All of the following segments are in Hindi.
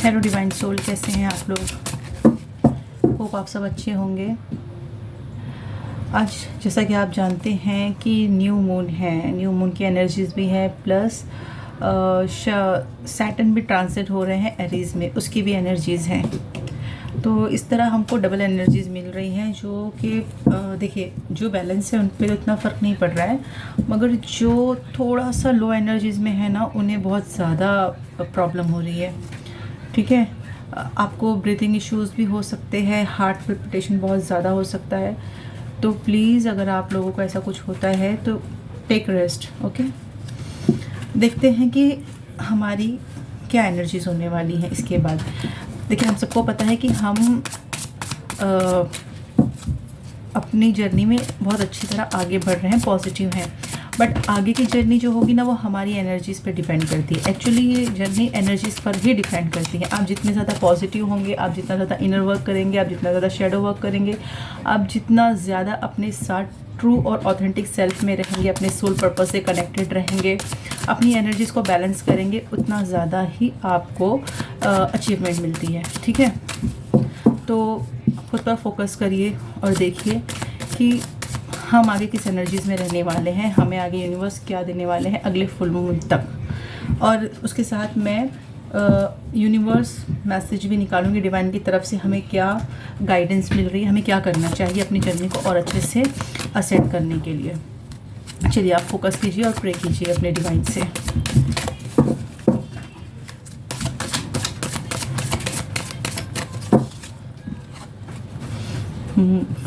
हेलो डिवाइन सोल, कैसे हैं आप लोग? होप आप सब अच्छे होंगे। आज जैसा कि आप जानते हैं कि न्यू मून है, न्यू मून की एनर्जीज भी है, प्लस सैटर्न भी ट्रांसिट हो रहे हैं एरीज में, उसकी भी एनर्जीज़ हैं। तो इस तरह हमको डबल एनर्जीज़ मिल रही हैं, जो कि देखिए जो बैलेंस है उन पर इतना फ़र्क नहीं पड़ रहा है, मगर जो थोड़ा सा लो एनर्जीज़ में है ना, उन्हें बहुत ज़्यादा प्रॉब्लम हो रही है। ठीक है, आपको ब्रीथिंग इश्यूज़ भी हो सकते हैं, हार्ट पल्पिटेशन बहुत ज़्यादा हो सकता है। तो प्लीज़ अगर आप लोगों को ऐसा कुछ होता है तो टेक रेस्ट। ओके, देखते हैं कि हमारी क्या एनर्जीज़ होने वाली हैं इसके बाद। देखिए, हम सबको पता है कि हम अपनी जर्नी में बहुत अच्छी तरह आगे बढ़ रहे हैं, पॉजिटिव हैं, बट आगे की जर्नी जो होगी ना, वो हमारी एनर्जीज़ पे डिपेंड करती है। एक्चुअली ये जर्नी एनर्जीज़ पर ही डिपेंड करती है। आप जितने ज़्यादा पॉजिटिव होंगे, आप जितना ज़्यादा इनर वर्क करेंगे, आप जितना ज़्यादा शेडो वर्क करेंगे, आप जितना ज़्यादा अपने साथ ट्रू और ऑथेंटिक सेल्फ में रहेंगे, अपने सोल पर्पस से कनेक्टेड रहेंगे, अपनी एनर्जीज़ को बैलेंस करेंगे, उतना ज़्यादा ही आपको अचीवमेंट मिलती है। ठीक है, तो खुद पर फोकस करिए और देखिए कि हम आगे किस एनर्जीज़ में रहने वाले हैं, हमें आगे यूनिवर्स क्या देने वाले हैं अगले फुल मून तक। और उसके साथ मैं यूनिवर्स मैसेज भी निकालूंगी डिवाइन की तरफ से, हमें क्या गाइडेंस मिल रही है, हमें क्या करना चाहिए अपनी जर्नी को और अच्छे से असेट करने के लिए। चलिए, आप फोकस कीजिए और प्रे कीजिए अपने डिवाइन से।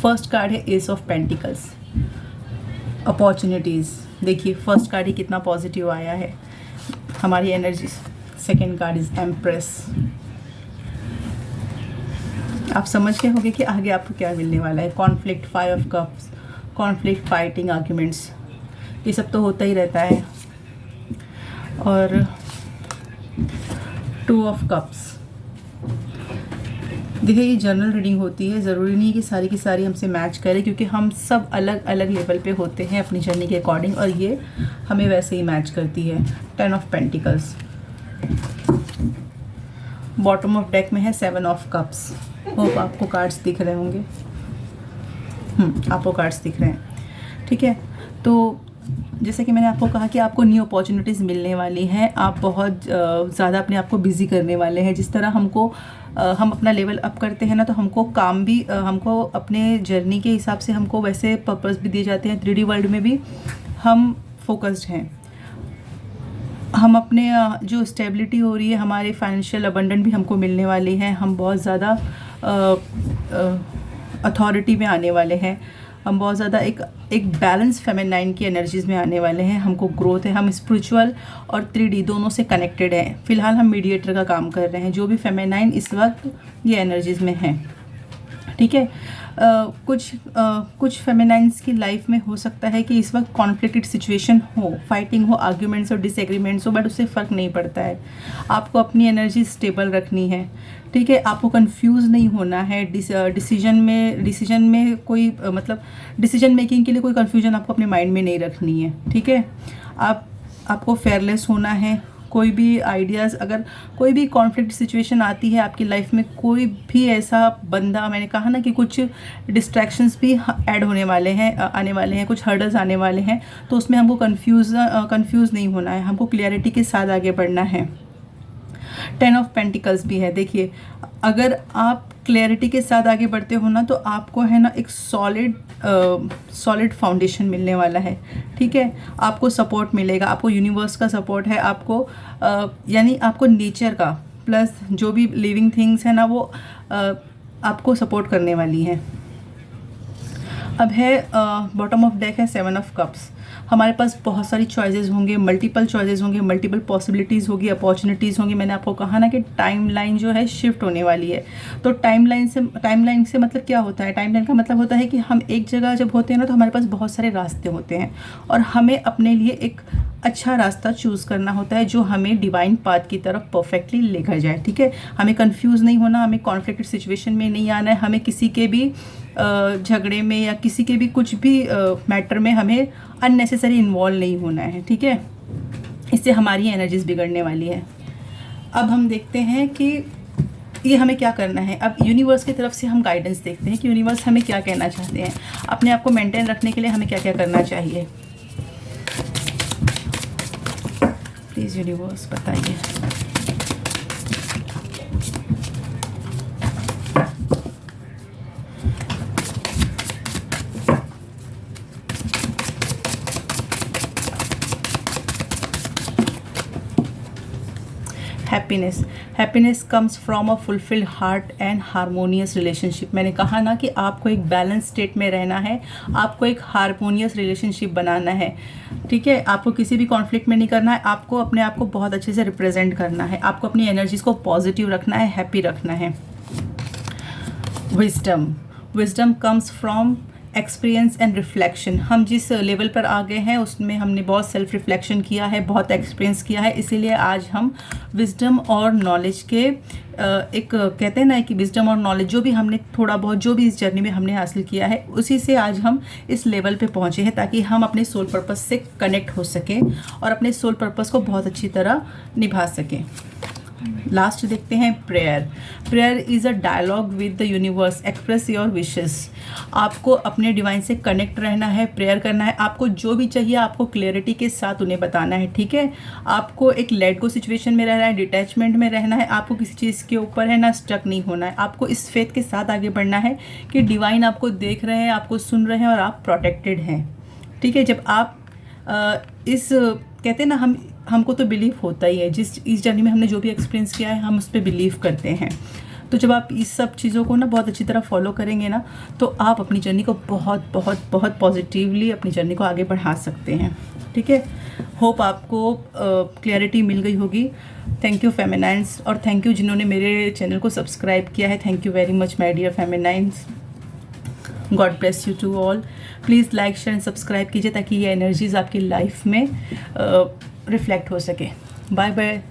फर्स्ट कार्ड है एस ऑफ पेंटिकल्स, अपॉर्चुनिटीज़। देखिए फर्स्ट कार्ड ही कितना पॉजिटिव आया है, हमारी energy. Second card is empress. आप समझ गए होंगे कि आगे आपको क्या मिलने वाला है। Conflict, five of cups, conflict, fighting, arguments, ये सब तो होता ही रहता है। और टू ऑफ कप्स। देखिए, ये जनरल रीडिंग होती है, ज़रूरी नहीं कि सारी की सारी हमसे मैच करे, क्योंकि हम सब अलग अलग लेवल पे होते हैं अपनी जर्नी के अकॉर्डिंग, और ये हमें वैसे ही मैच करती है। Ten of pentacles. Bottom of deck में है सेवन ऑफ कप्स। होप आपको कार्ड्स दिख रहे होंगे। आपको कार्ड्स दिख रहे हैं। ठीक है, तो जैसे कि मैंने आपको कहा कि आपको न्यू अपॉर्चुनिटीज़ मिलने वाली हैं, आप बहुत ज़्यादा अपने आप को बिज़ी करने वाले हैं। जिस तरह हम अपना लेवल अप करते हैं ना, तो हमको काम भी, हमको अपने जर्नी के हिसाब से हमको वैसे पर्पस भी दिए जाते हैं। 3D वर्ल्ड में भी हम फोकस्ड हैं। हम अपने जो स्टेबिलिटी हो रही है, हमारे फाइनेंशियल अबंडेंट भी हमको मिलने वाली है। हम बहुत ज़्यादा अथॉरिटी में आने वाले हैं। हम बहुत ज़्यादा एक बैलेंस फेमिनाइन की एनर्जीज़ में आने वाले हैं। हमको ग्रोथ है, हम स्पिरिचुअल और 3D दोनों से कनेक्टेड हैं। फ़िलहाल हम मीडिएटर का काम कर रहे हैं, जो भी फेमिनाइन इस वक्त ये एनर्जीज़ में हैं। ठीक है, कुछ फेमिनाइंस की लाइफ में हो सकता है कि इस वक्त कॉन्फ्लिक्टेड सिचुएशन हो, फाइटिंग हो, आर्ग्यूमेंट्स और डिसएग्रीमेंट्स हो, बट उससे फ़र्क नहीं पड़ता है। आपको अपनी एनर्जी स्टेबल रखनी है। ठीक है, आपको कंफ्यूज नहीं होना है। डिसीजन में कोई मतलब डिसीजन मेकिंग के लिए कोई कंफ्यूजन आपको अपने माइंड में नहीं रखनी है। ठीक है, आपको फेयरलेस होना है। कोई भी आइडियाज़, अगर कोई भी कॉन्फ्लिक्ट सिचुएशन आती है आपकी लाइफ में, कोई भी ऐसा बंदा, मैंने कहा ना कि कुछ डिस्ट्रैक्शंस भी ऐड होने वाले हैं, आने वाले हैं, कुछ हर्डल्स आने वाले हैं, तो उसमें हमको कंफ्यूज नहीं होना है, हमको क्लियरिटी के साथ आगे बढ़ना है। 10 ऑफ पेंटिकल्स भी है। देखिए, अगर आप क्लैरिटी के साथ आगे बढ़ते हो ना, तो आपको है ना एक सॉलिड फाउंडेशन मिलने वाला है। ठीक है, आपको सपोर्ट मिलेगा, आपको यूनिवर्स का सपोर्ट है, आपको यानी आपको नेचर का, प्लस जो भी लिविंग थिंग्स है ना, वो आपको सपोर्ट करने वाली हैं। अब है बॉटम ऑफ डेक है सेवन ऑफ कप्स। हमारे पास बहुत सारी चॉइसेस होंगे, मल्टीपल चॉइसेस होंगे, मल्टीपल पॉसिबिलिटीज़ होगी, अपॉर्चुनिटीज़ होंगी। मैंने आपको कहा ना कि टाइमलाइन जो है शिफ्ट होने वाली है। तो टाइमलाइन से मतलब क्या होता है? टाइमलाइन का मतलब होता है कि हम एक जगह जब होते हैं ना, तो हमारे पास बहुत सारे रास्ते होते हैं, और हमें अपने लिए एक अच्छा रास्ता चूज़ करना होता है, जो हमें डिवाइन पाथ की तरफ परफेक्टली लेकर जाए। ठीक है, हमें कंफ्यूज नहीं होना, हमें कॉन्फ्लिक्टेड सिचुएशन में नहीं आना है, हमें किसी के भी झगड़े में या किसी के भी कुछ भी मैटर में हमें अननेसेसरी इन्वॉल्व नहीं होना है। ठीक है, इससे हमारी एनर्जीज बिगड़ने वाली है। अब हम देखते हैं कि ये हमें क्या करना है। अब यूनिवर्स की तरफ से हम गाइडेंस देखते हैं कि यूनिवर्स हमें क्या कहना चाहते हैं, अपने आप को मेंटेन रखने के लिए हमें क्या क्या करना चाहिए। प्लीज़ यूनिवर्स बताइए। Happiness, happiness comes from a fulfilled heart and harmonious relationship. मैंने कहा ना कि आपको एक बैलेंस स्टेट में रहना है, आपको एक हारमोनियस रिलेशनशिप बनाना है, ठीक है। आपको किसी भी कॉन्फ्लिक्ट में नहीं करना है, आपको अपने आप को बहुत अच्छे से रिप्रेजेंट करना है, आपको अपनी एनर्जीज को पॉजिटिव रखना है, हैप्पी रखना है। Wisdom, wisdom comes from experience and reflection. हम जिस लेवल पर आ गए हैं उसमें हमने बहुत सेल्फ रिफ्लेक्शन किया है, बहुत एक्सपीरियंस किया है, इसीलिए आज हम विजडम और नॉलेज के एक कहते हैं ना कि विजडम और नॉलेज जो भी हमने थोड़ा बहुत जो भी इस जर्नी में हमने हासिल किया है उसी से आज हम इस लेवल पे पहुँचे हैं, ताकि हम अपने सोल पर्पस से कनेक्ट हो सकें और अपने सोल पर्पस को बहुत अच्छी तरह निभा सकें। लास्ट देखते हैं prayer. Prayer is a dialogue with the universe, express your wishes. आपको अपने डिवाइन से कनेक्ट रहना है, प्रेयर करना है, आपको जो भी चाहिए आपको क्लियरिटी के साथ उन्हें बताना है, ठीक है। आपको एक लेट गो सिचुएशन में रहना है, डिटैचमेंट में रहना है, आपको किसी चीज़ के ऊपर है ना स्टक नहीं होना है, आपको इस फेथ के साथ आगे बढ़ना है कि डिवाइन आपको देख रहे हैं, आपको सुन रहे हैं और आप प्रोटेक्टेड हैं, ठीक है। जब आप इस कहते हैं ना हमको तो बिलीव होता ही है, इस जर्नी में हमने जो भी एक्सपीरियंस किया है हम उस पर बिलीव करते हैं। तो जब आप इस सब चीज़ों को ना बहुत अच्छी तरह फॉलो करेंगे ना तो आप अपनी जर्नी को बहुत बहुत बहुत पॉजिटिवली अपनी जर्नी को आगे बढ़ा सकते हैं, ठीक है। होप आपको क्लैरिटी मिल गई होगी। थैंक यू फेमिनाइन्स, और थैंक यू जिन्होंने मेरे चैनल को सब्सक्राइब किया है। Thank you very much my dear feminines. God bless you to all. Please like share and subscribe कीजिए ताकि ये एनर्जीज़ आपकी लाइफ में रिफ्लेक्ट हो सके। Bye bye.